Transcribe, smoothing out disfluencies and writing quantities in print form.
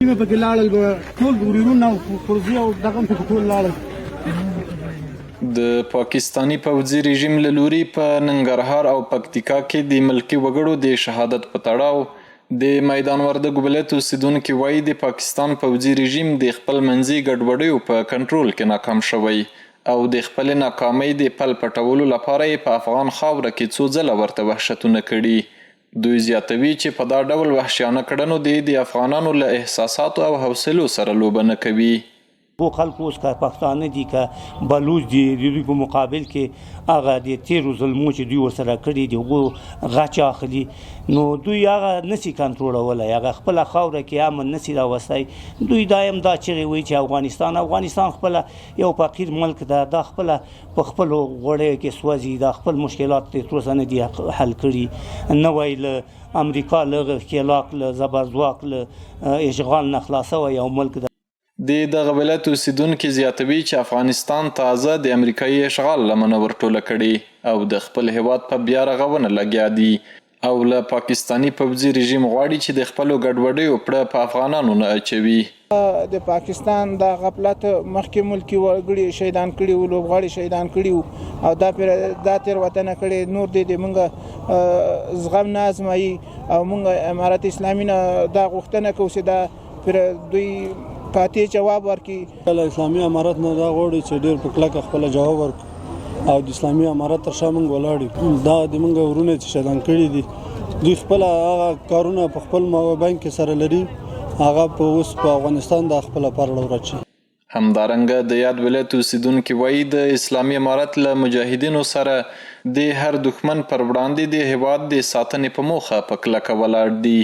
مې پکې لاړل ټول ورونونه او پرزي او دغه مې پکې ټول لاړل. د پاکستانی پوځي رژیم له لوري په ننګرهار او پکتیکا کې د ملکي وګړو د شهادت په تړاو د میدان وردګ ولایت اوسیدونکي وایي د پاکستان پوځي رژیم د خپل منځي ګډوډیو په کنټرول کې ناکام شوی او د خپل ناکامۍ د پل پټولو لپاره یې په افغان خاوره کې څو ځله ورته وحشتونه کړي. دوی زیاتوي چې په دا ډول وحشیانه کړنو د افغانانو له احساساتو او حوصلو سره لوبه نه کوي. वो خلق اوس که پښتانه دي که بلوچ دي د دوی په مقابل کې هغه د تیرو ظلمو چې دوی ورسره کړي دي هغو غچ اخلي نو دوی هغه نسي کنټرولولی هغه خپله خاوره کې امن نسي راوستی. دوی دایم دا چغې وایي چې افغانستان خپله یو فقیر ملک ده دا خپله په خپلو غوړیو کې سوځي دا خپل مشکلات تر اوسه نه دي حل کړي. نوی له امریکا له ښکېلاک له زبرځواک له اشغال نه خلاصوی یو ملک ده. د دغه ولایت اوسیدونکي زیاتوي چې افغانستان تازه د امریکایي اشغال لمنه ورټوله کړي او د خپل هیواد په بیا رغونه لګیا دي او له پاکستانی پوځي رژیم غواړي چې د خپلو ګډوډیو پړه په افغانانو نه اچوي. د پاکستان د غفلت مخکې ملکي وګړي شهیدان کړي وو لوبغاړي شهیدان کړي وو او دا تېروتنه کړې نور د موږ زغم نه ازمایي او موږ امارت اسلامي نه دا غوښتنه کوو چې دا پر دوی قاطع جواب ورکړي. اسلامي امارت نه دا غواړي چې ډېر په کلکه خپله جواب ورکړي او د اسلامي امارت تر شا موږ ولاړ یو. دا د موږ ورونه چې شهیدان کړي دي دوی خپله هغه کارونه په خپل مابین کې سره لري هغه په اوس په افغانستان د خپله پرړه ورچي. همدارنګه د یاد ولایت اوسیدونکي وایي د اسلامي امارت له مجاهدینو سره د هر دښمن پر وړاندې د هیواد د ساتنې په موخه په کلکه ولاړ دي.